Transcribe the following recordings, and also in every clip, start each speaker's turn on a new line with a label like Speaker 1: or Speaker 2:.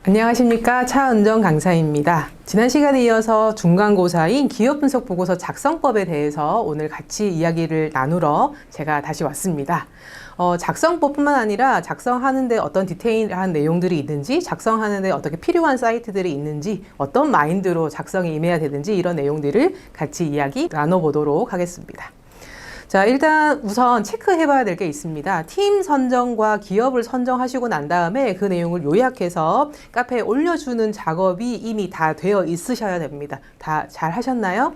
Speaker 1: 안녕하십니까, 차은정 강사입니다. 지난 시간에 이어서 중간고사인 기업분석보고서 작성법에 대해서 오늘 같이 이야기를 나누러 제가 다시 왔습니다. 작성법뿐만 아니라 작성하는데 어떤 디테일한 내용들이 있는지, 작성하는데 어떻게 필요한 사이트들이 있는지, 어떤 마인드로 작성에 임해야 되는지 이런 내용들을 같이 이야기 나눠보도록 하겠습니다. 자, 일단 우선 체크해 봐야 될 게 있습니다. 팀 선정과 기업을 선정하시고 난 다음에 그 내용을 요약해서 카페에 올려주는 작업이 이미 다 되어 있으셔야 됩니다. 다 잘 하셨나요?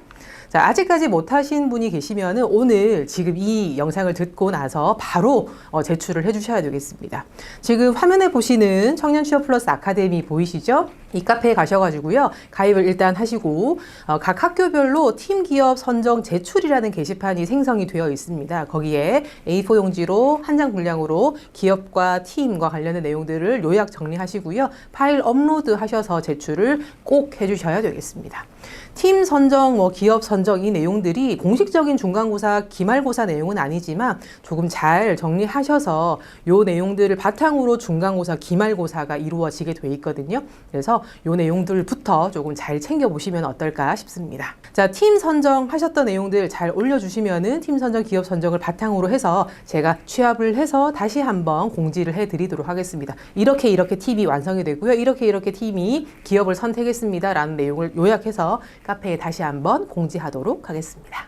Speaker 1: 자, 아직까지 못하신 분이 계시면은 오늘 지금 이 영상을 듣고 나서 바로 제출을 해주셔야 되겠습니다. 지금 화면에 보시는 청년 취업 플러스 아카데미 보이시죠? 이 카페에 가셔가지고요, 가입을 일단 하시고 각 학교별로 팀 기업 선정 제출이라는 게시판이 생성이 되어 있습니다. 거기에 A4 용지로 한 장 분량으로 기업과 팀과 관련된 내용들을 요약 정리하시고요, 파일 업로드 하셔서 제출을 꼭 해주셔야 되겠습니다. 팀 선정, 기업 선정 이 내용들이 공식적인 중간고사, 기말고사 내용은 아니지만 조금 잘 정리하셔서 요 내용들을 바탕으로 중간고사, 기말고사가 이루어지게 돼 있거든요. 그래서 요 내용들부터 조금 잘 챙겨보시면 어떨까 싶습니다. 자, 팀 선정하셨던 내용들 잘 올려주시면은 팀 선정, 기업 선정을 바탕으로 해서 제가 취합을 해서 다시 한번 공지를 해드리도록 하겠습니다. 이렇게 팀이 완성이 되고요, 이렇게 팀이 기업을 선택했습니다 라는 내용을 요약해서 카페에 다시 한번 공지하도록 하겠습니다.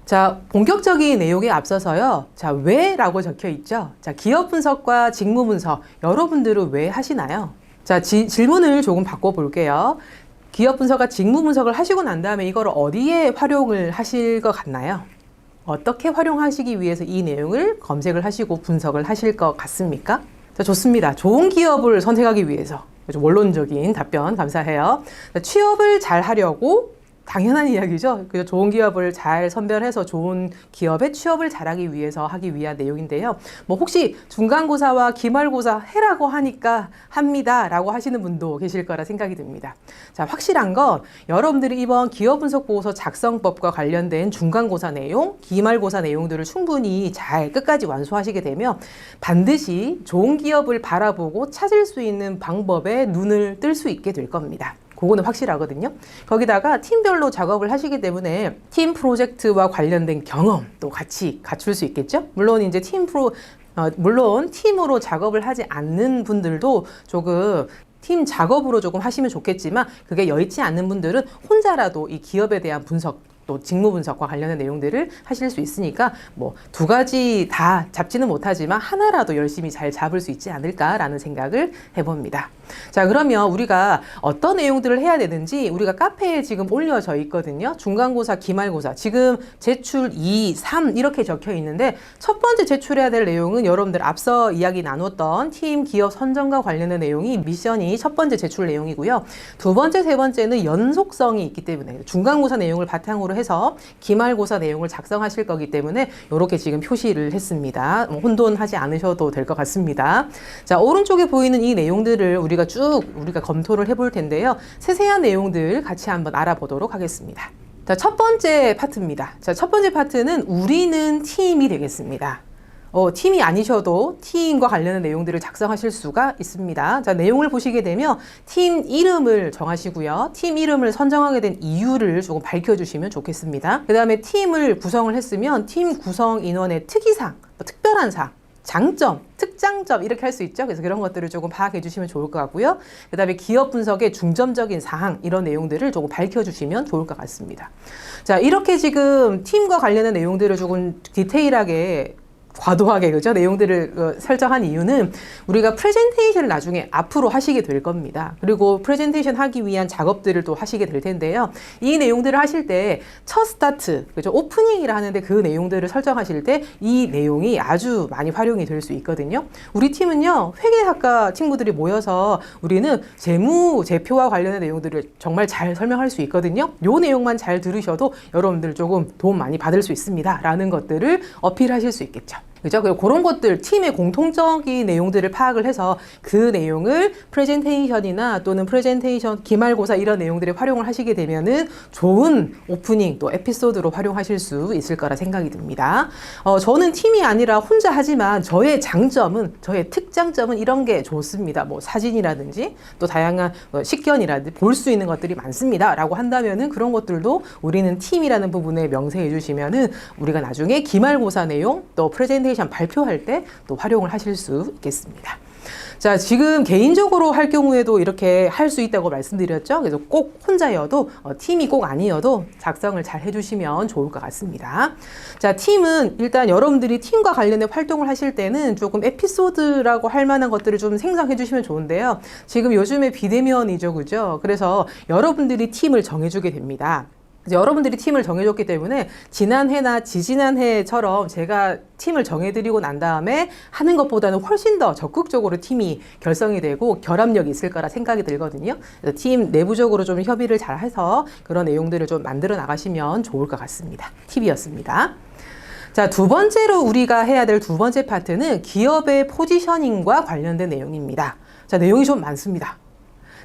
Speaker 1: 자, 본격적인 내용에 앞서서요, 자, 왜? 라고 적혀 있죠. 자, 기업 분석과 직무 분석, 여러분들은 왜 하시나요? 자, 질문을 조금 바꿔볼게요. 기업 분석과 직무 분석을 하시고 난 다음에 이걸 어디에 활용을 하실 것 같나요? 어떻게 활용하시기 위해서 이 내용을 검색을 하시고 분석을 하실 것 같습니까? 자, 좋습니다. 좋은 기업을 선택하기 위해서. 좀 원론적인 답변 감사해요. 자, 취업을 잘 하려고 당연한 이야기죠. 그래서 좋은 기업을 잘 선별해서 좋은 기업에 취업을 잘하기 위해서 하기 위한 내용인데요. 혹시 중간고사와 기말고사 해라고 하니까 합니다 라고 하시는 분도 계실 거라 생각이 듭니다. 자, 확실한 건 여러분들이 이번 기업분석보고서 작성법과 관련된 중간고사 내용, 기말고사 내용들을 충분히 잘 끝까지 완수하시게 되면 반드시 좋은 기업을 바라보고 찾을 수 있는 방법에 눈을 뜰 수 있게 될 겁니다. 그거는 확실하거든요. 거기다가 팀별로 작업을 하시기 때문에 팀 프로젝트와 관련된 경험도 같이 갖출 수 있겠죠. 물론 이제 물론 팀으로 작업을 하지 않는 분들도 조금 팀 작업으로 조금 하시면 좋겠지만, 그게 여의치 않는 분들은 혼자라도 이 기업에 대한 분석, 또 직무 분석과 관련된 내용들을 하실 수 있으니까 두 가지 다 잡지는 못하지만 하나라도 열심히 잘 잡을 수 있지 않을까라는 생각을 해봅니다. 자, 그러면 우리가 어떤 내용들을 해야 되는지 우리가 카페에 지금 올려져 있거든요. 중간고사, 기말고사. 지금 제출 2, 3 이렇게 적혀 있는데, 첫 번째 제출해야 될 내용은 여러분들 앞서 이야기 나눴던 팀, 기업 선정과 관련된 내용이 미션이 첫 번째 제출 내용이고요. 두 번째, 세 번째는 연속성이 있기 때문에 중간고사 내용을 바탕으로 해서 기말고사 내용을 작성하실 거기 때문에 이렇게 지금 표시를 했습니다. 혼돈하지 않으셔도 될 것 같습니다. 자, 오른쪽에 보이는 이 내용들을 우리가 검토를 해볼 텐데요. 세세한 내용들 같이 한번 알아보도록 하겠습니다. 자, 첫 번째 파트입니다. 자, 첫 번째 파트는 우리는 팀이 되겠습니다. 팀이 아니셔도 팀과 관련된 내용들을 작성하실 수가 있습니다. 자, 내용을 보시게 되면 팀 이름을 정하시고요. 팀 이름을 선정하게 된 이유를 조금 밝혀주시면 좋겠습니다. 그 다음에 팀을 구성을 했으면 팀 구성 인원의 특이사항, 특별한 사항, 장점, 특장점 이렇게 할 수 있죠. 그래서 그런 것들을 조금 파악해 주시면 좋을 것 같고요. 그 다음에 기업 분석의 중점적인 사항, 이런 내용들을 조금 밝혀주시면 좋을 것 같습니다. 자, 이렇게 지금 팀과 관련된 내용들을 조금 디테일하게, 과도하게, 그죠? 내용들을 설정한 이유는 우리가 프레젠테이션을 나중에 앞으로 하시게 될 겁니다. 그리고 프레젠테이션 하기 위한 작업들을 또 하시게 될 텐데요. 이 내용들을 하실 때 첫 스타트, 그죠? 오프닝이라 하는데 그 내용들을 설정하실 때 이 내용이 아주 많이 활용이 될 수 있거든요. 우리 팀은요, 회계학과 친구들이 모여서 우리는 재무, 제표와 관련된 내용들을 정말 잘 설명할 수 있거든요. 요 내용만 잘 들으셔도 여러분들 조금 도움 많이 받을 수 있습니다 라는 것들을 어필하실 수 있겠죠. 그죠? 그리고 그런 것들, 팀의 공통적인 내용들을 파악을 해서 그 내용을 프레젠테이션이나 또는 프레젠테이션, 기말고사 이런 내용들에 활용을 하시게 되면은 좋은 오프닝 또 에피소드로 활용하실 수 있을 거라 생각이 듭니다. 저는 팀이 아니라 혼자 하지만 저의 장점은, 저의 특장점은 이런 게 좋습니다. 뭐 사진이라든지 또 다양한 식견이라든지 볼 수 있는 것들이 많습니다. 라고 한다면은 그런 것들도 우리는 팀이라는 부분에 명세해 주시면은 우리가 나중에 기말고사 내용 또 프레젠테이션 발표할 때 또 활용을 하실 수 있겠습니다. 자, 지금 개인적으로 할 경우에도 이렇게 할 수 있다고 말씀드렸죠. 그래서 꼭 혼자여도 팀이 꼭 아니어도 작성을 잘 해주시면 좋을 것 같습니다. 자, 팀은 일단 여러분들이 팀과 관련된 활동을 하실 때는 조금 에피소드라고 할 만한 것들을 좀 생성해 주시면 좋은데요. 지금 요즘에 비대면이죠, 그죠? 그래서 여러분들이 팀을 정해주게 됩니다. 여러분들이 팀을 정해줬기 때문에 지난해나 지지난해처럼 제가 팀을 정해드리고 난 다음에 하는 것보다는 훨씬 더 적극적으로 팀이 결성이 되고 결합력이 있을 거라 생각이 들거든요. 그래서 팀 내부적으로 좀 협의를 잘 해서 그런 내용들을 좀 만들어 나가시면 좋을 것 같습니다. 팁이었습니다. 자, 두 번째로 우리가 해야 될 두 번째 파트는 기업의 포지셔닝과 관련된 내용입니다. 자, 내용이 좀 많습니다.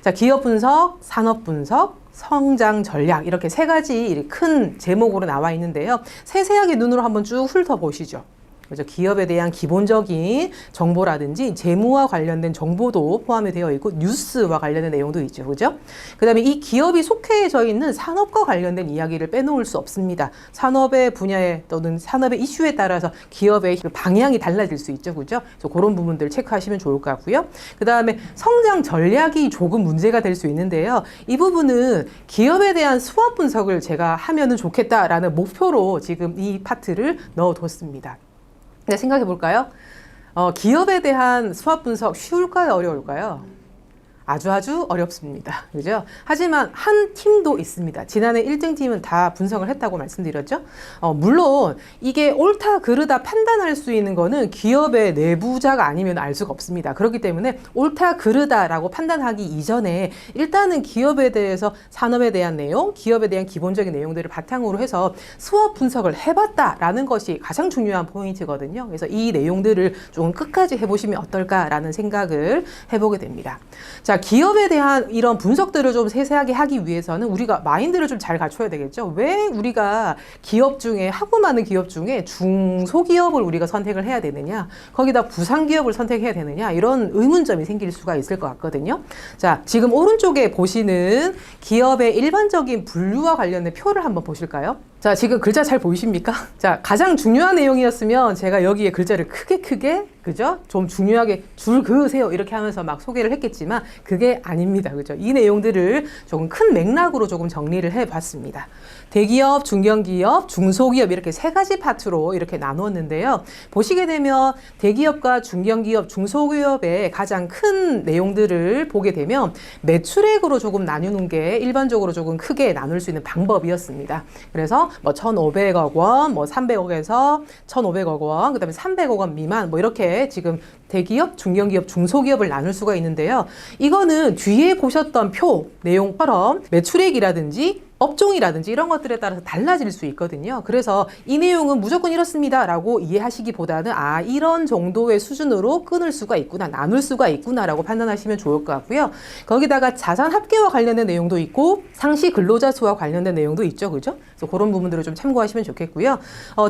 Speaker 1: 자, 기업 분석, 산업 분석, 성장 전략 이렇게 세 가지 큰 제목으로 나와 있는데요. 세세하게 눈으로 한번 쭉 훑어보시죠. 그죠? 기업에 대한 기본적인 정보라든지 재무와 관련된 정보도 포함이 되어 있고 뉴스와 관련된 내용도 있죠. 그죠? 그 다음에 이 기업이 속해져 있는 산업과 관련된 이야기를 빼놓을 수 없습니다. 산업의 분야에 또는 산업의 이슈에 따라서 기업의 방향이 달라질 수 있죠. 그죠? 그래서 그런 부분들 체크하시면 좋을 것 같고요. 그 다음에 성장 전략이 조금 문제가 될 수 있는데요. 이 부분은 기업에 대한 수업 분석을 제가 하면은 좋겠다라는 목표로 지금 이 파트를 넣어뒀습니다. 네, 생각해 볼까요? 기업에 대한 수학 분석 쉬울까요? 어려울까요? 아주 어렵습니다. 그죠? 하지만 한 팀도 있습니다. 지난해 1등 팀은 다 분석을 했다고 말씀드렸죠? 물론 이게 옳다 그르다 판단할 수 있는 거는 기업의 내부자가 아니면 알 수가 없습니다. 그렇기 때문에 옳다 그르다라고 판단하기 이전에 일단은 기업에 대해서 산업에 대한 내용, 기업에 대한 기본적인 내용들을 바탕으로 해서 수업 분석을 해봤다라는 것이 가장 중요한 포인트거든요. 그래서 이 내용들을 조금 끝까지 해보시면 어떨까라는 생각을 해보게 됩니다. 자, 기업에 대한 이런 분석들을 좀 세세하게 하기 위해서는 우리가 마인드를 좀 잘 갖춰야 되겠죠. 왜 우리가 기업 중에, 하고 많은 기업 중에 중소기업을 우리가 선택을 해야 되느냐, 거기다 부산기업을 선택해야 되느냐, 이런 의문점이 생길 수가 있을 것 같거든요. 자, 지금 오른쪽에 보시는 기업의 일반적인 분류와 관련된 표를 한번 보실까요? 자, 지금 글자 잘 보이십니까? 자, 가장 중요한 내용이었으면 제가 여기에 글자를 크게 그죠? 좀 중요하게 줄 그으세요 이렇게 하면서 막 소개를 했겠지만 그게 아닙니다. 그죠? 이 내용들을 조금 큰 맥락으로 조금 정리를 해봤습니다. 대기업, 중견기업, 중소기업 이렇게 세 가지 파트로 이렇게 나누었는데요. 보시게 되면 대기업과 중견기업, 중소기업의 가장 큰 내용들을 보게 되면 매출액으로 조금 나누는 게 일반적으로 조금 크게 나눌 수 있는 방법이었습니다. 그래서 뭐 1,500억 원, 뭐 300억에서 1,500억 원, 그 다음에 300억 원 미만 뭐 이렇게 지금 대기업, 중견기업, 중소기업을 나눌 수가 있는데요. 이거는 뒤에 보셨던 표 내용처럼 매출액이라든지 업종이라든지 이런 것들에 따라서 달라질 수 있거든요. 그래서 이 내용은 무조건 이렇습니다 라고 이해하시기보다는 이런 정도의 수준으로 끊을 수가 있구나, 나눌 수가 있구나 라고 판단하시면 좋을 것 같고요. 거기다가 자산 합계와 관련된 내용도 있고 상시 근로자 수와 관련된 내용도 있죠. 그죠? 그래서 그런 부분들을 좀 참고하시면 좋겠고요.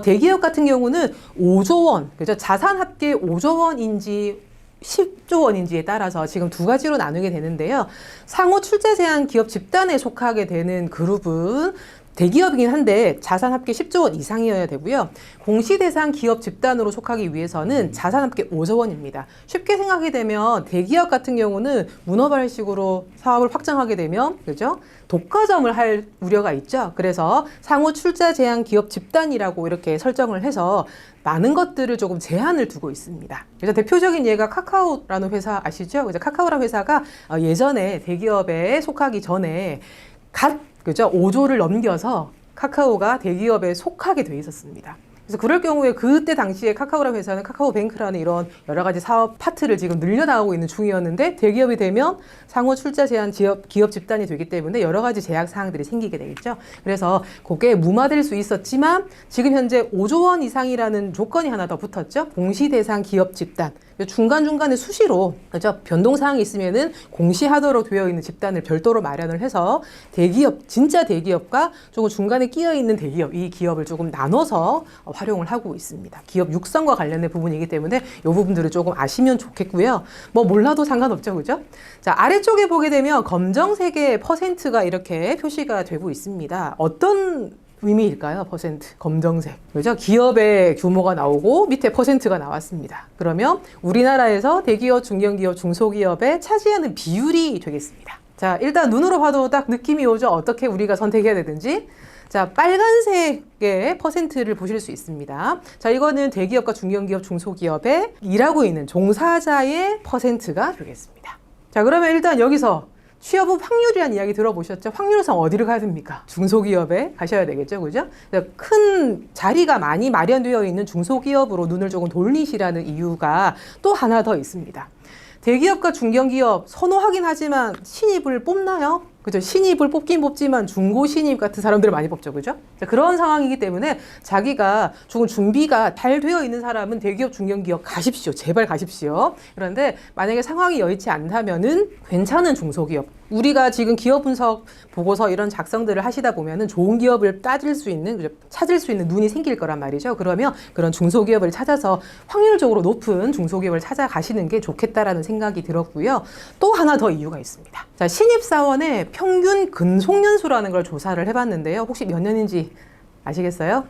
Speaker 1: 대기업 같은 경우는 5조 원, 그죠? 자산 합계 5조 원인지 10조 원인지에 따라서 지금 두 가지로 나누게 되는데요. 상호 출자 제한 기업 집단에 속하게 되는 그룹은 대기업이긴 한데 자산 합계 10조 원 이상이어야 되고요. 공시 대상 기업 집단으로 속하기 위해서는 자산 합계 5조 원입니다. 쉽게 생각하게 되면 대기업 같은 경우는 문어발식으로 사업을 확장하게 되면 그죠? 독과점을 할 우려가 있죠. 그래서 상호 출자 제한 기업 집단이라고 이렇게 설정을 해서 많은 것들을 조금 제한을 두고 있습니다. 그래서 대표적인 예가 카카오라는 회사 아시죠? 그래서 카카오라는 회사가 예전에 대기업에 속하기 전에 그죠? 5조를 넘겨서 카카오가 대기업에 속하게 돼 있었습니다. 그래서 그럴 경우에 그때 당시에 카카오라는 회사는 카카오뱅크라는 이런 여러 가지 사업 파트를 지금 늘려나가고 있는 중이었는데 대기업이 되면 상호 출자 제한 기업 집단이 되기 때문에 여러 가지 제약 사항들이 생기게 되겠죠. 그래서 그게 무마될 수 있었지만 지금 현재 5조 원 이상이라는 조건이 하나 더 붙었죠. 공시 대상 기업 집단. 중간중간에 수시로 그렇죠? 변동 사항이 있으면은 공시하도록 되어 있는 집단을 별도로 마련을 해서 대기업, 진짜 대기업과 조금 중간에 끼어 있는 대기업, 이 기업을 조금 나눠서 활용을 하고 있습니다. 기업 육성과 관련된 부분이기 때문에 이 부분들을 조금 아시면 좋겠고요. 뭐 몰라도 상관없죠, 그죠? 자, 아래쪽에 보게 되면 검정색의 퍼센트가 이렇게 표시가 되고 있습니다. 어떤 의미일까요? 퍼센트, 검정색. 그죠? 기업의 규모가 나오고 밑에 퍼센트가 나왔습니다. 그러면 우리나라에서 대기업, 중견기업, 중소기업에 차지하는 비율이 되겠습니다. 자, 일단 눈으로 봐도 딱 느낌이 오죠? 어떻게 우리가 선택해야 되든지. 자, 빨간색의 퍼센트를 보실 수 있습니다. 자, 이거는 대기업과 중견기업, 중소기업에 일하고 있는 종사자의 퍼센트가 되겠습니다. 자, 그러면 일단 여기서 취업 후 확률이라는 이야기 들어보셨죠? 확률상 어디를 가야 됩니까? 중소기업에 가셔야 되겠죠, 그죠? 큰 자리가 많이 마련되어 있는 중소기업으로 눈을 조금 돌리시라는 이유가 또 하나 더 있습니다. 대기업과 중견기업 선호하긴 하지만 신입을 뽑나요? 그죠? 신입을 뽑긴 뽑지만 중고 신입 같은 사람들을 많이 뽑죠, 그죠? 자, 그런 상황이기 때문에 자기가 조금 준비가 잘 되어 있는 사람은 대기업, 중견기업 가십시오. 제발 가십시오. 그런데 만약에 상황이 여의치 않다면은 괜찮은 중소기업. 우리가 지금 기업 분석 보고서 이런 작성들을 하시다 보면은 좋은 기업을 찾을 수 있는 눈이 생길 거란 말이죠. 그러면 그런 중소기업을 찾아서 확률적으로 높은 중소기업을 찾아가시는 게 좋겠다라는 생각이 들었고요. 또 하나 더 이유가 있습니다. 자, 신입사원의 평균 근속연수라는 걸 조사를 해봤는데요. 혹시 몇 년인지 아시겠어요?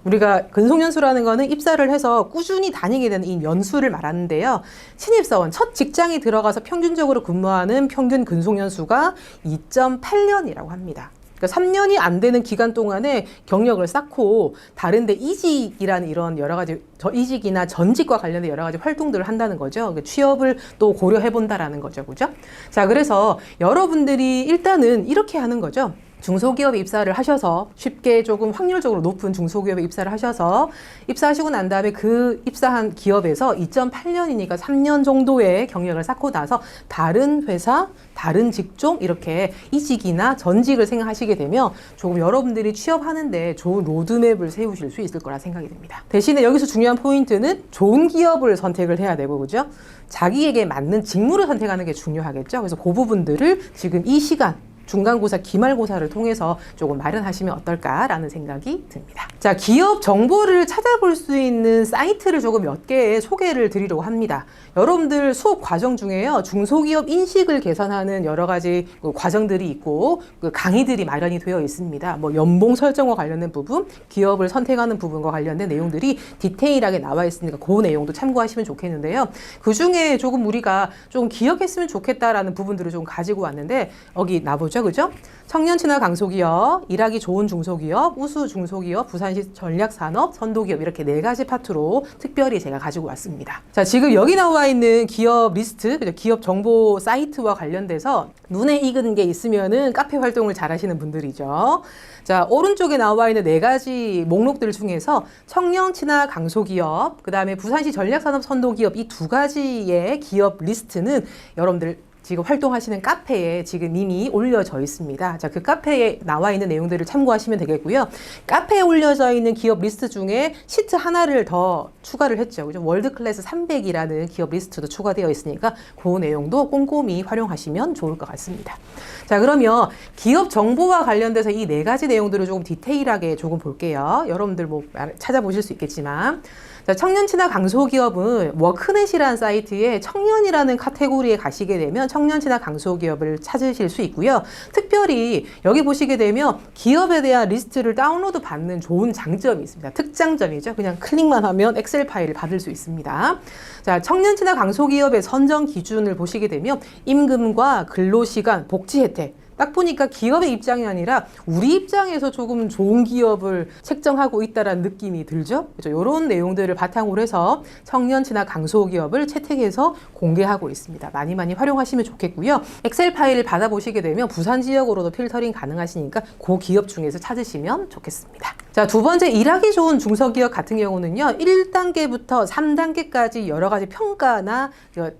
Speaker 1: 우리가 근속연수라는 거는 입사를 해서 꾸준히 다니게 되는 이 연수를 말하는데요. 신입사원, 첫 직장에 들어가서 평균적으로 근무하는 평균 근속연수가 2.8년이라고 합니다. 그러니까 3년이 안 되는 기간 동안에 경력을 쌓고 다른데 이직이라는 이런 여러 가지 이직이나 전직과 관련된 여러 가지 활동들을 한다는 거죠. 취업을 또 고려해 본다라는 거죠. 그죠? 자, 그래서 여러분들이 일단은 이렇게 하는 거죠. 중소기업에 입사를 하셔서 쉽게 조금 확률적으로 높은 중소기업에 입사를 하셔서 입사하시고 난 다음에 그 입사한 기업에서 2.8년이니까 3년 정도의 경력을 쌓고 나서 다른 회사, 다른 직종 이렇게 이직이나 전직을 생각하시게 되면 조금 여러분들이 취업하는데 좋은 로드맵을 세우실 수 있을 거라 생각이 듭니다. 대신에 여기서 중요한 포인트는 좋은 기업을 선택을 해야 되고, 그죠? 자기에게 맞는 직무를 선택하는 게 중요하겠죠. 그래서 그 부분들을 지금 이 시간 중간고사, 기말고사를 통해서 조금 마련하시면 어떨까라는 생각이 듭니다. 자, 기업 정보를 찾아볼 수 있는 사이트를 조금 몇 개 소개를 드리려고 합니다. 여러분들 수업 과정 중에요, 중소기업 인식을 개선하는 여러 가지 과정들이 있고 강의들이 마련이 되어 있습니다. 뭐 연봉 설정과 관련된 부분, 기업을 선택하는 부분과 관련된 내용들이 디테일하게 나와 있으니까 그 내용도 참고하시면 좋겠는데요. 그 중에 조금 우리가 좀 기억했으면 좋겠다라는 부분들을 좀 가지고 왔는데 여기 나보죠. 그죠? 청년 친화 강소기업, 일하기 좋은 중소기업, 우수 중소기업, 부산시 전략산업, 선도기업 이렇게 4가지 파트로 특별히 제가 가지고 왔습니다. 자, 지금 여기 나와 있는 기업 리스트, 그죠? 기업 정보 사이트와 관련돼서 눈에 익은 게 있으면은 카페 활동을 잘 하시는 분들이죠. 자, 오른쪽에 나와 있는 4가지 목록들 중에서 청년 친화 강소기업, 그 다음에 부산시 전략산업 선도기업 이 2가지의 기업 리스트는 여러분들 지금 활동하시는 카페에 지금 이미 올려져 있습니다. 자, 그 카페에 나와 있는 내용들을 참고하시면 되겠고요. 카페에 올려져 있는 기업 리스트 중에 시트 하나를 더 추가를 했죠. 그죠? 월드클래스 300이라는 기업 리스트도 추가되어 있으니까 그 내용도 꼼꼼히 활용하시면 좋을 것 같습니다. 자, 그러면 기업 정보와 관련돼서 이 4가지 내용들을 조금 디테일하게 조금 볼게요. 여러분들 뭐 찾아보실 수 있겠지만. 자, 청년 친화 강소기업은 워크넷이라는 사이트에 청년이라는 카테고리에 가시게 되면 청년 친화 강소기업을 찾으실 수 있고요. 특별히 여기 보시게 되면 기업에 대한 리스트를 다운로드 받는 좋은 장점이 있습니다. 특장점이죠. 그냥 클릭만 하면 엑셀 파일을 받을 수 있습니다. 자, 청년 친화 강소기업의 선정 기준을 보시게 되면 임금과 근로시간, 복지 혜택, 딱 보니까 기업의 입장이 아니라 우리 입장에서 조금 좋은 기업을 책정하고 있다는 느낌이 들죠. 그렇죠? 이런 내용들을 바탕으로 해서 청년 친화 강소기업을 채택해서 공개하고 있습니다. 많이 활용하시면 좋겠고요. 엑셀 파일을 받아보시게 되면 부산 지역으로도 필터링 가능하시니까 그 기업 중에서 찾으시면 좋겠습니다. 자, 두 번째 일하기 좋은 중소기업 같은 경우는요, 1단계부터 3단계까지 여러 가지 평가나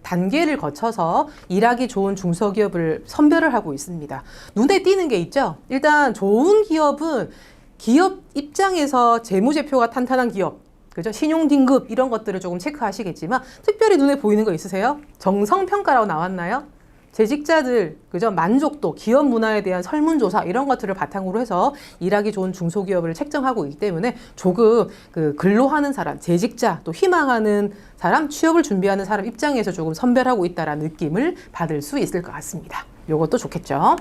Speaker 1: 단계를 거쳐서 일하기 좋은 중소기업을 선별을 하고 있습니다. 눈에 띄는 게 있죠? 일단 좋은 기업은 기업 입장에서 재무제표가 탄탄한 기업, 그죠? 신용등급 이런 것들을 조금 체크하시겠지만 특별히 눈에 보이는 거 있으세요? 정성평가라고 나왔나요? 재직자들, 그죠? 만족도, 기업 문화에 대한 설문조사 이런 것들을 바탕으로 해서 일하기 좋은 중소기업을 책정하고 있기 때문에 조금 그 근로하는 사람, 재직자, 또 희망하는 사람, 취업을 준비하는 사람 입장에서 조금 선별하고 있다라는 느낌을 받을 수 있을 것 같습니다. 요것도 좋겠죠.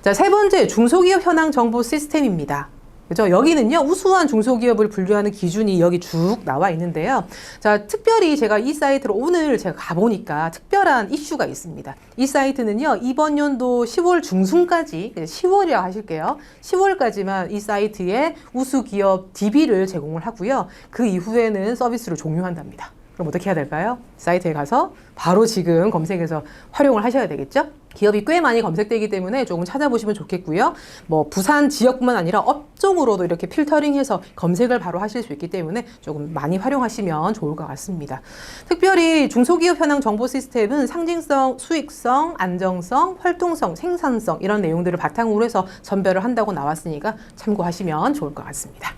Speaker 1: 자, 세 번째, 중소기업 현황 정보 시스템입니다. 그죠? 여기는요, 우수한 중소기업을 분류하는 기준이 여기 쭉 나와 있는데요. 자, 특별히 제가 이 사이트로 오늘 제가 가보니까 특별한 이슈가 있습니다. 이 사이트는요, 이번 연도 10월 중순까지, 10월이라고 하실게요. 10월까지만 이 사이트에 우수기업 DB를 제공을 하고요. 그 이후에는 서비스를 종료한답니다. 그럼 어떻게 해야 될까요? 사이트에 가서 바로 지금 검색해서 활용을 하셔야 되겠죠? 기업이 꽤 많이 검색되기 때문에 조금 찾아보시면 좋겠고요. 뭐 부산 지역뿐만 아니라 업종으로도 이렇게 필터링해서 검색을 바로 하실 수 있기 때문에 조금 많이 활용하시면 좋을 것 같습니다. 특별히 중소기업 현황 정보 시스템은 상징성, 수익성, 안정성, 활동성, 생산성 이런 내용들을 바탕으로 해서 선별을 한다고 나왔으니까 참고하시면 좋을 것 같습니다.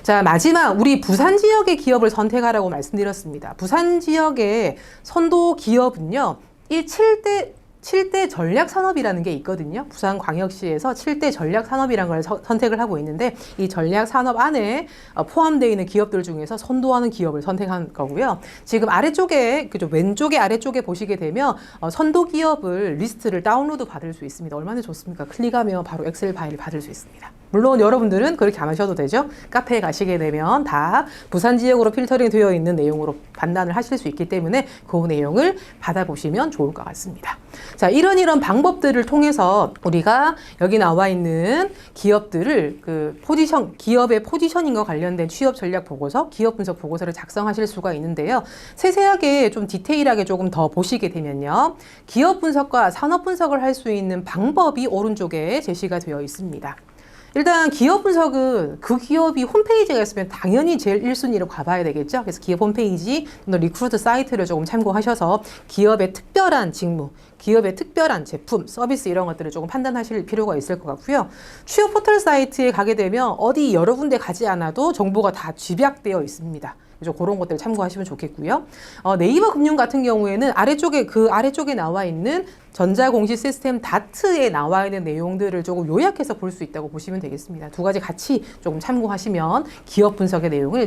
Speaker 1: 자, 마지막 우리 부산 지역의 기업을 선택하라고 말씀드렸습니다. 부산 지역의 선도 기업은요, 7대 전략산업이라는 게 있거든요. 부산광역시에서 7대 전략산업이라는 걸 선택을 하고 있는데 이 전략산업 안에 포함되어 있는 기업들 중에서 선도하는 기업을 선택한 거고요. 지금 아래쪽에, 그죠? 왼쪽에 아래쪽에 보시게 되면 선도 기업을 리스트를 다운로드 받을 수 있습니다. 얼마나 좋습니까? 클릭하면 바로 엑셀 파일을 받을 수 있습니다. 물론 여러분들은 그렇게 안 하셔도 되죠. 카페에 가시게 되면 다 부산 지역으로 필터링 되어 있는 내용으로 판단을 하실 수 있기 때문에 그 내용을 받아보시면 좋을 것 같습니다. 자, 이런 방법들을 통해서 우리가 여기 나와 있는 기업들을 기업의 포지셔닝과 관련된 취업 전략 보고서, 기업 분석 보고서를 작성하실 수가 있는데요. 세세하게 좀 디테일하게 조금 더 보시게 되면요. 기업 분석과 산업 분석을 할 수 있는 방법이 오른쪽에 제시가 되어 있습니다. 일단 기업 분석은 그 기업이 홈페이지가 있으면 당연히 제일 1순위로 가봐야 되겠죠. 그래서 기업 홈페이지, 리크루트 사이트를 조금 참고하셔서 기업의 특별한 직무, 기업의 특별한 제품, 서비스 이런 것들을 조금 판단하실 필요가 있을 것 같고요. 취업 포털 사이트에 가게 되면 어디 여러 군데 가지 않아도 정보가 다 집약되어 있습니다. 그래서 그런 것들 참고하시면 좋겠고요. 네이버 금융 같은 경우에는 아래쪽에 나와 있는 전자공시 시스템 다트에 나와 있는 내용들을 조금 요약해서 볼 수 있다고 보시면 되겠습니다. 두 가지 같이 조금 참고하시면 기업 분석의 내용을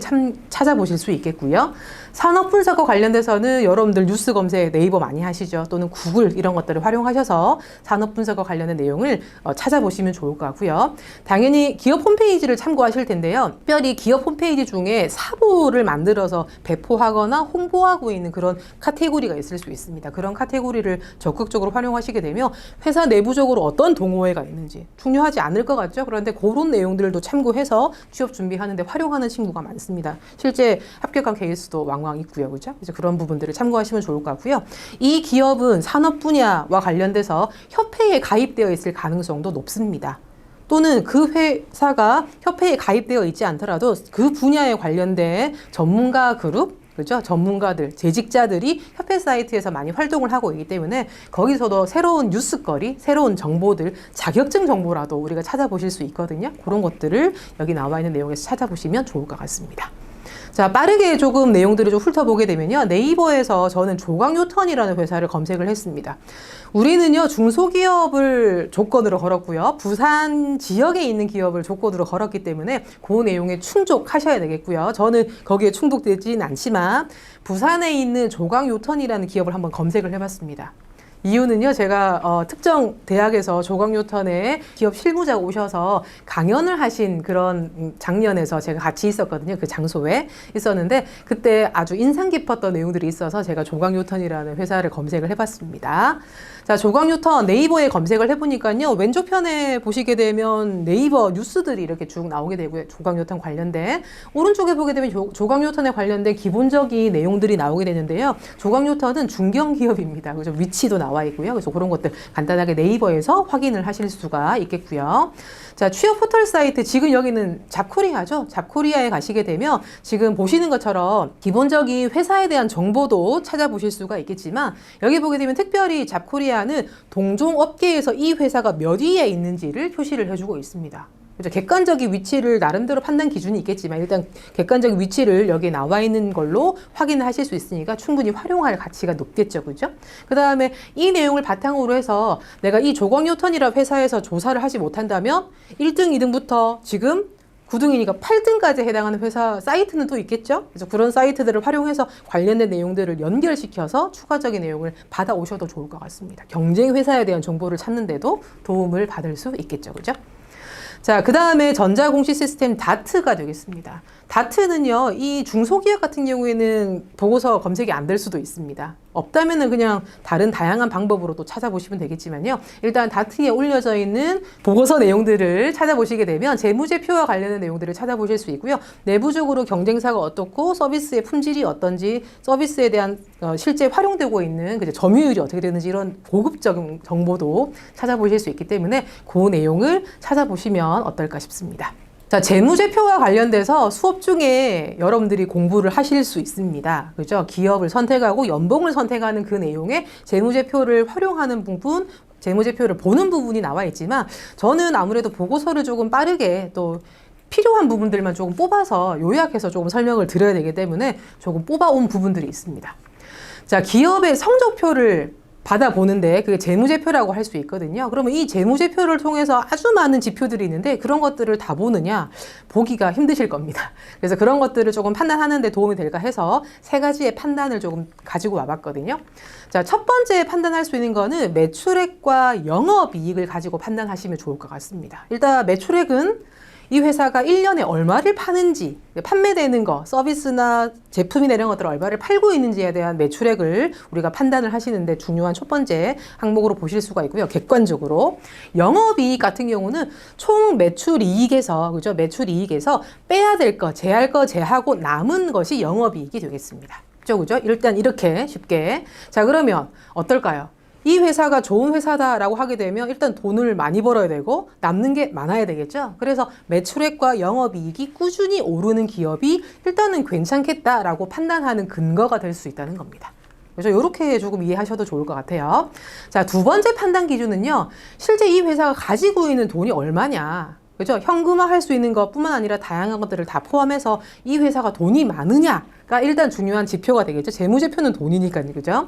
Speaker 1: 찾아보실 수 있겠고요. 산업 분석과 관련돼서는 여러분들 뉴스 검색 네이버 많이 하시죠. 또는 구글 이런 것들을 활용하셔서 산업 분석과 관련된 내용을 찾아보시면 좋을 것 같고요. 당연히 기업 홈페이지를 참고하실 텐데요. 특별히 기업 홈페이지 중에 사보를 만들어서 배포하거나 홍보하고 있는 그런 카테고리가 있을 수 있습니다. 그런 카테고리를 적극적으로 활용하시게 되면 회사 내부적으로 어떤 동호회가 있는지 중요하지 않을 것 같죠? 그런데 그런 내용들도 참고해서 취업 준비하는데 활용하는 친구가 많습니다. 실제 합격한 케이스도 왕왕 있고요. 그죠? 그래서 그런 부분들을 참고하시면 좋을 것 같고요. 이 기업은 산업 분야와 관련돼서 협회에 가입되어 있을 가능성도 높습니다. 또는 그 회사가 협회에 가입되어 있지 않더라도 그 분야에 관련된 전문가 그룹, 그죠? 전문가들, 재직자들이 협회 사이트에서 많이 활동을 하고 있기 때문에 거기서도 새로운 뉴스거리, 새로운 정보들, 자격증 정보라도 우리가 찾아보실 수 있거든요. 그런 것들을 여기 나와 있는 내용에서 찾아보시면 좋을 것 같습니다. 자, 빠르게 조금 내용들을 좀 훑어보게 되면요. 네이버에서 저는 조광요턴이라는 회사를 검색을 했습니다. 우리는요, 중소기업을 조건으로 걸었고요. 부산 지역에 있는 기업을 조건으로 걸었기 때문에 그 내용에 충족하셔야 되겠고요. 저는 거기에 충족되지는 않지만 부산에 있는 조광요턴이라는 기업을 한번 검색을 해봤습니다. 이유는요, 제가 특정 대학에서 조광요턴에 기업 실무자가 오셔서 강연을 하신 그런 장면에서 제가 같이 있었거든요. 그 장소에 있었는데 그때 아주 인상 깊었던 내용들이 있어서 제가 조광요턴이라는 회사를 검색을 해봤습니다. 자, 조각 뉴턴 네이버에 검색을 해보니까요. 왼쪽 편에 보시게 되면 네이버 뉴스들이 이렇게 쭉 나오게 되고요. 조각 뉴턴 관련된. 오른쪽에 보게 되면 조각 뉴턴에 관련된 기본적인 내용들이 나오게 되는데요. 조각 뉴턴은 중견기업입니다. 그죠? 위치도 나와 있고요. 그래서 그런 것들 간단하게 네이버에서 확인을 하실 수가 있겠고요. 자, 취업 포털 사이트, 지금 여기는 잡코리아죠. 잡코리아에 가시게 되면 지금 보시는 것처럼 기본적인 회사에 대한 정보도 찾아보실 수가 있겠지만, 여기 보게 되면 특별히 잡코리아는 동종업계에서 이 회사가 몇 위에 있는지를 표시를 해주고 있습니다. 그렇죠? 객관적인 위치를 나름대로 판단 기준이 있겠지만 일단 객관적인 위치를 여기에 나와 있는 걸로 확인하실 수 있으니까 충분히 활용할 가치가 높겠죠. 그죠? 그 다음에 이 내용을 바탕으로 해서 내가 이 조각 뉴턴이라 회사에서 조사를 하지 못한다면 1등, 2등부터 지금 9등이니까 8등까지 해당하는 회사 사이트는 또 있겠죠? 그래서 그런 사이트들을 활용해서 관련된 내용들을 연결시켜서 추가적인 내용을 받아오셔도 좋을 것 같습니다. 경쟁 회사에 대한 정보를 찾는데도 도움을 받을 수 있겠죠. 그죠? 자, 그 다음에 전자공시 시스템 다트가 되겠습니다. 다트는요, 이 중소기업 같은 경우에는 보고서 검색이 안 될 수도 있습니다. 없다면은 그냥 다른 다양한 방법으로 또 찾아보시면 되겠지만요. 일단 다트에 올려져 있는 보고서 내용들을 찾아보시게 되면 재무제표와 관련된 내용들을 찾아보실 수 있고요. 내부적으로 경쟁사가 어떻고 서비스의 품질이 어떤지, 서비스에 대한 실제 활용되고 있는 점유율이 어떻게 되는지 이런 고급적인 정보도 찾아보실 수 있기 때문에 그 내용을 찾아보시면 어떨까 싶습니다. 자, 재무제표와 관련돼서 수업 중에 여러분들이 공부를 하실 수 있습니다. 그죠? 기업을 선택하고 연봉을 선택하는 그 내용에 재무제표를 활용하는 부분, 재무제표를 보는 부분이 나와 있지만 저는 아무래도 보고서를 조금 빠르게 또 필요한 부분들만 조금 뽑아서 요약해서 조금 설명을 드려야 되기 때문에 조금 뽑아온 부분들이 있습니다. 자, 기업의 성적표를 받아보는데 그게 재무제표라고 할 수 있거든요. 그러면 이 재무제표를 통해서 아주 많은 지표들이 있는데 그런 것들을 다 보느냐? 보기가 힘드실 겁니다. 그래서 그런 것들을 조금 판단하는 데 도움이 될까 해서 세 가지의 판단을 조금 가지고 와봤거든요. 자, 첫 번째 판단할 수 있는 거는 매출액과 영업이익을 가지고 판단하시면 좋을 것 같습니다. 일단 매출액은 이 회사가 1년에 얼마를 파는지, 판매되는 거, 서비스나 제품이나 이런 것들을 얼마를 팔고 있는지에 대한 매출액을 우리가 판단을 하시는데 중요한 첫 번째 항목으로 보실 수가 있고요. 객관적으로. 영업이익 같은 경우는 총 매출이익에서, 그죠? 매출이익에서 빼야 될 거, 제할 거 제하고 남은 것이 영업이익이 되겠습니다. 그죠? 일단 이렇게 쉽게. 자, 그러면 어떨까요? 이 회사가 좋은 회사다라고 하게 되면 일단 돈을 많이 벌어야 되고 남는 게 많아야 되겠죠. 그래서 매출액과 영업이익이 꾸준히 오르는 기업이 일단은 괜찮겠다라고 판단하는 근거가 될 수 있다는 겁니다. 그래서 이렇게 조금 이해하셔도 좋을 것 같아요. 자, 두 번째 판단 기준은요. 실제 이 회사가 가지고 있는 돈이 얼마냐. 그죠? 현금화할 수 있는 것뿐만 아니라 다양한 것들을 다 포함해서 이 회사가 돈이 많으냐가 일단 중요한 지표가 되겠죠. 재무제표는 돈이니까요. 그죠?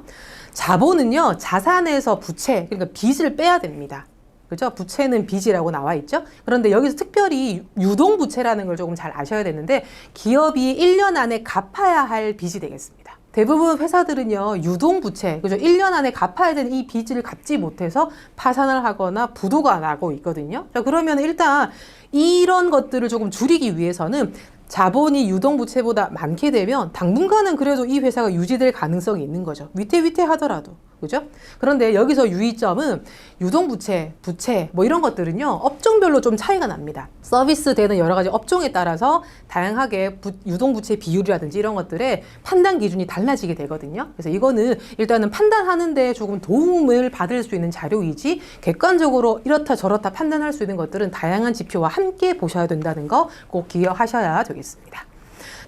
Speaker 1: 자본은요, 자산에서 부채, 그러니까 빚을 빼야 됩니다. 그죠? 부채는 빚이라고 나와 있죠? 그런데 여기서 특별히 유동부채라는 걸 조금 잘 아셔야 되는데, 기업이 1년 안에 갚아야 할 빚이 되겠습니다. 대부분 회사들은요, 유동부채, 그죠? 1년 안에 갚아야 되는 이 빚을 갚지 못해서 파산을 하거나 부도가 나고 있거든요. 자, 그러면 일단 이런 것들을 조금 줄이기 위해서는 자본이 유동부채보다 많게 되면 당분간은 그래도 이 회사가 유지될 가능성이 있는 거죠. 위태위태하더라도. 그죠? 그런데 여기서 유의점은 유동부채, 부채 뭐 이런 것들은요. 업종별로 좀 차이가 납니다. 서비스 되는 여러 가지 업종에 따라서 다양하게 유동부채 비율이라든지 이런 것들의 판단 기준이 달라지게 되거든요. 그래서 이거는 일단은 판단하는 데 조금 도움을 받을 수 있는 자료이지 객관적으로 이렇다 저렇다 판단할 수 있는 것들은 다양한 지표와 함께 보셔야 된다는 거 꼭 기억하셔야 되겠습니다.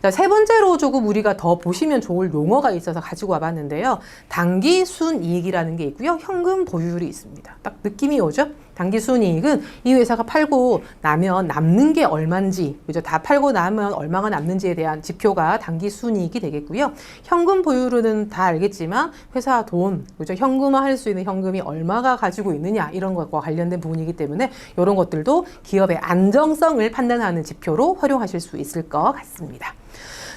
Speaker 1: 자, 세 번째로 조금 우리가 더 보시면 좋을 용어가 있어서 가지고 와봤는데요. 단기 순이익이라는 게 있고요. 현금 보유율이 있습니다. 딱 느낌이 오죠? 단기 순이익은 이 회사가 팔고 나면 남는 게 얼마인지, 그죠? 다 팔고 나면 얼마가 남는지에 대한 지표가 단기 순이익이 되겠고요. 현금 보유율은 다 알겠지만 회사 돈, 그죠? 현금화할 수 있는 현금이 얼마가 가지고 있느냐 이런 것과 관련된 부분이기 때문에 이런 것들도 기업의 안정성을 판단하는 지표로 활용하실 수 있을 것 같습니다.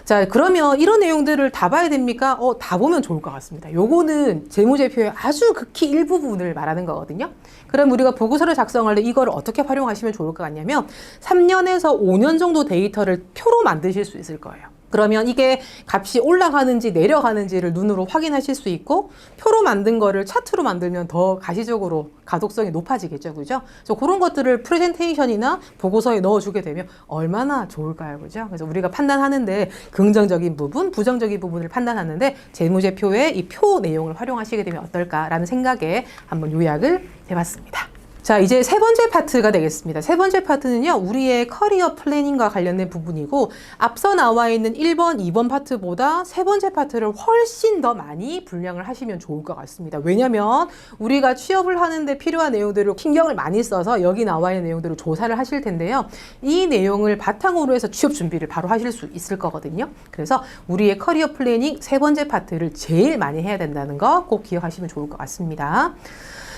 Speaker 1: 자, 그러면 이런 내용들을 다 봐야 됩니까? 다 보면 좋을 것 같습니다. 요거는 재무제표의 아주 극히 일부분을 말하는 거거든요. 그럼 우리가 보고서를 작성할 때 이걸 어떻게 활용하시면 좋을 것 같냐면 3년에서 5년 정도 데이터를 표로 만드실 수 있을 거예요. 그러면 이게 값이 올라가는지 내려가는지를 눈으로 확인하실 수 있고, 표로 만든 거를 차트로 만들면 더 가시적으로 가독성이 높아지겠죠. 그죠? 그래서 그런 것들을 프레젠테이션이나 보고서에 넣어주게 되면 얼마나 좋을까요? 그죠? 그래서 우리가 판단하는데 긍정적인 부분, 부정적인 부분을 판단하는데 재무제표에 이 표 내용을 활용하시게 되면 어떨까라는 생각에 한번 요약을 해봤습니다. 자, 이제 세 번째 파트가 되겠습니다. 세 번째 파트는요, 우리의 커리어 플래닝과 관련된 부분이고, 앞서 나와 있는 1번, 2번 파트보다 세 번째 파트를 훨씬 더 많이 분량을 하시면 좋을 것 같습니다. 왜냐면 우리가 취업을 하는데 필요한 내용들을 신경을 많이 써서 여기 나와 있는 내용들을 조사를 하실 텐데요. 이 내용을 바탕으로 해서 취업 준비를 바로 하실 수 있을 거거든요. 그래서 우리의 커리어 플래닝 세 번째 파트를 제일 많이 해야 된다는 거 꼭 기억하시면 좋을 것 같습니다.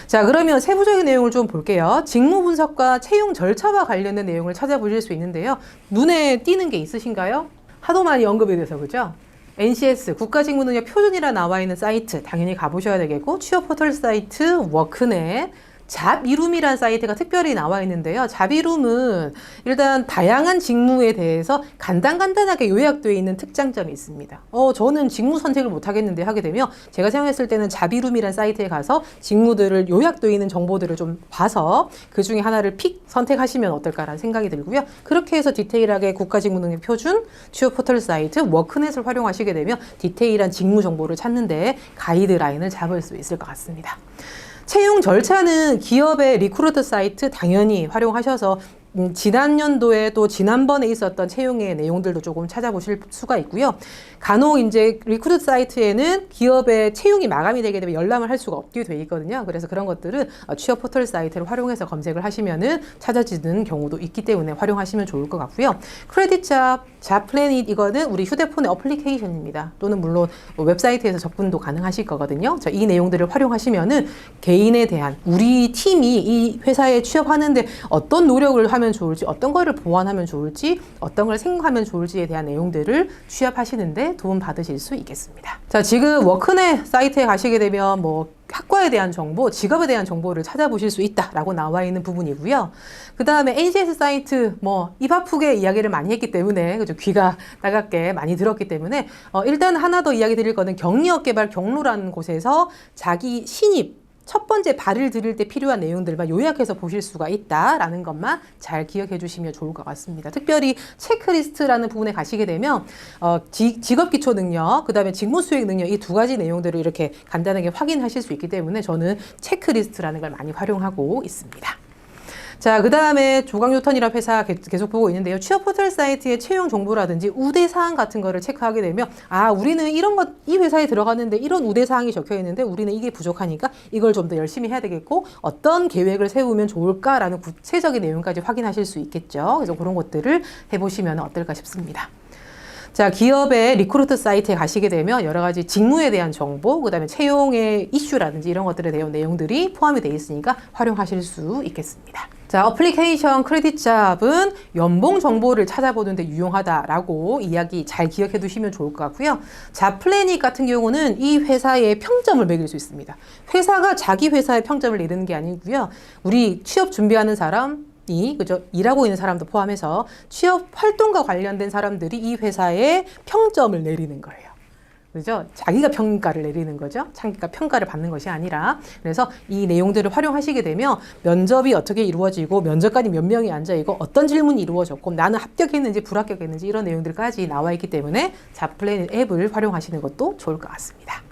Speaker 1: 자, 그러면 세부적인 내용을 좀 볼게요. 직무 분석과 채용 절차와 관련된 내용을 찾아보실 수 있는데요. 눈에 띄는 게 있으신가요? 하도 많이 언급이 돼서, 그죠? NCS, 국가직무능력 표준이라 나와 있는 사이트 당연히 가보셔야 되겠고, 취업 포털 사이트, 워크넷, 잡이룸이라는 사이트가 특별히 나와 있는데요. 잡이룸은 일단 다양한 직무에 대해서 간단하게 요약되어 있는 특장점이 있습니다. 저는 직무 선택을 못 하겠는데 하게 되면 제가 생각했을 때는 잡이룸이라는 사이트에 가서 직무들을 요약되어 있는 정보들을 좀 봐서 그 중에 하나를 픽 선택하시면 어떨까라는 생각이 들고요. 그렇게 해서 디테일하게 국가직무능력 표준, 취업 포털 사이트, 워크넷을 활용하시게 되면 디테일한 직무 정보를 찾는데 가이드라인을 잡을 수 있을 것 같습니다. 채용 절차는 기업의 리크루트 사이트 당연히 활용하셔서 지난 연도에 또 지난번에 있었던 채용의 내용들도 조금 찾아보실 수가 있고요. 간혹 이제 리크루트 사이트에는 기업의 채용이 마감이 되게 되면 열람을 할 수가 없게 돼 있거든요. 그래서 그런 것들은 취업 포털 사이트를 활용해서 검색을 하시면은 찾아지는 경우도 있기 때문에 활용하시면 좋을 것 같고요. 크레딧 잡, 잡플래닛 이거는 우리 휴대폰의 어플리케이션입니다. 또는 물론 웹사이트에서 접근도 가능하실 거거든요. 이 내용들을 활용하시면은 개인에 대한 우리 팀이 이 회사에 취업하는데 어떤 노력을 하면 좋을지, 어떤 거를 보완하면 좋을지, 어떤 걸 생각하면 좋을지에 대한 내용들을 취업하시는데 도움 받으실 수 있겠습니다. 자, 지금 워크넷 사이트에 가시게 되면 뭐 학과에 대한 정보, 직업에 대한 정보를 찾아보실 수 있다라고 나와 있는 부분이고요. 그 다음에 NCS 사이트, 입 아프게 이야기를 많이 했기 때문에, 그죠? 귀가 따갑게 많이 들었기 때문에, 일단 하나 더 이야기 드릴 거는 경력 개발 경로라는 곳에서 자기 신입, 첫 번째 발을 들일 때 필요한 내용들만 요약해서 보실 수가 있다라는 것만 잘 기억해 주시면 좋을 것 같습니다. 특별히 체크리스트라는 부분에 가시게 되면 직업기초 능력, 그 다음에 직무수행 능력 이 두 가지 내용들을 이렇게 간단하게 확인하실 수 있기 때문에 저는 체크리스트라는 걸 많이 활용하고 있습니다. 자, 그 다음에 조강뉴턴이라는 회사 계속 보고 있는데요. 취업 포털 사이트의 채용 정보라든지 우대사항 같은 거를 체크하게 되면, 우리는 이 회사에 들어갔는데 이런 우대사항이 적혀 있는데 우리는 이게 부족하니까 이걸 좀 더 열심히 해야 되겠고, 어떤 계획을 세우면 좋을까라는 구체적인 내용까지 확인하실 수 있겠죠. 그래서 그런 것들을 해보시면 어떨까 싶습니다. 자, 기업의 리크루트 사이트에 가시게 되면 여러 가지 직무에 대한 정보, 그 다음에 채용의 이슈라든지 이런 것들에 대한 내용들이 포함이 되어 있으니까 활용하실 수 있겠습니다. 자, 어플리케이션 크레딧 잡은 연봉 정보를 찾아보는데 유용하다라고 이야기 잘 기억해 두시면 좋을 것 같고요. 잡플래닛 같은 경우는 이 회사의 평점을 매길 수 있습니다. 회사가 자기 회사의 평점을 내리는 게 아니고요. 우리 취업 준비하는 사람, 그죠? 일하고 있는 사람도 포함해서 취업 활동과 관련된 사람들이 이 회사에 평점을 내리는 거예요. 그죠? 자기가 평가를 내리는 거죠. 자기가 평가를 받는 것이 아니라. 그래서 이 내용들을 활용하시게 되면 면접이 어떻게 이루어지고 면접관이 몇 명이 앉아있고 어떤 질문이 이루어졌고 나는 합격했는지 불합격했는지 이런 내용들까지 나와 있기 때문에 잡플래닛 앱을 활용하시는 것도 좋을 것 같습니다.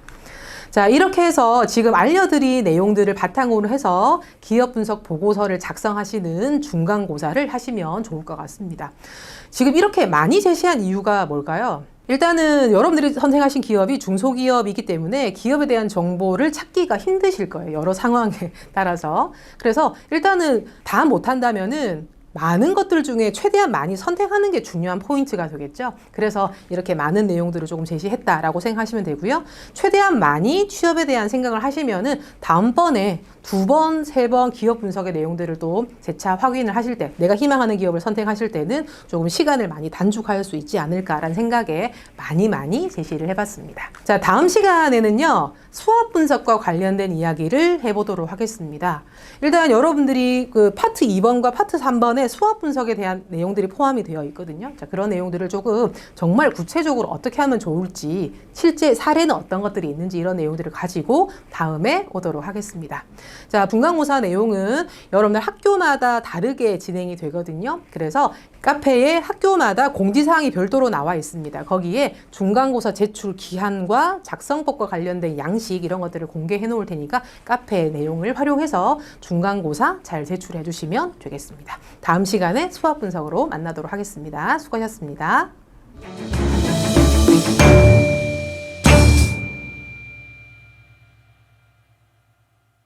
Speaker 1: 자, 이렇게 해서 지금 알려드린 내용들을 바탕으로 해서 기업 분석 보고서를 작성하시는 중간고사를 하시면 좋을 것 같습니다. 지금 이렇게 많이 제시한 이유가 뭘까요? 일단은 여러분들이 선택하신 기업이 중소기업이기 때문에 기업에 대한 정보를 찾기가 힘드실 거예요. 여러 상황에 따라서. 그래서 일단은 다 못한다면은 많은 것들 중에 최대한 많이 선택하는 게 중요한 포인트가 되겠죠. 그래서 이렇게 많은 내용들을 조금 제시했다라고 생각하시면 되고요. 최대한 많이 취업에 대한 생각을 하시면은 다음번에 2번, 3번 기업 분석의 내용들을 또 재차 확인을 하실 때, 내가 희망하는 기업을 선택하실 때는 조금 시간을 많이 단축할 수 있지 않을까라는 생각에 많이 제시를 해봤습니다. 자, 다음 시간에는요, 수업 분석과 관련된 이야기를 해보도록 하겠습니다. 일단 여러분들이 그 파트 2번과 파트 3번에 시간에 수학 분석에 대한 내용들이 포함이 되어 있거든요. 자, 그런 내용들을 조금 정말 구체적으로 어떻게 하면 좋을지, 실제 사례는 어떤 것들이 있는지 이런 내용들을 가지고 다음에 오도록 하겠습니다. 자, 분간고사 내용은 여러분들 학교마다 다르게 진행이 되거든요. 그래서 카페에 학교마다 공지사항이 별도로 나와 있습니다. 거기에 중간고사 제출 기한과 작성법과 관련된 양식 이런 것들을 공개해 놓을 테니까 카페 내용을 활용해서 중간고사 잘 제출해 주시면 되겠습니다. 다음 시간에 수학 분석으로 만나도록 하겠습니다. 수고하셨습니다.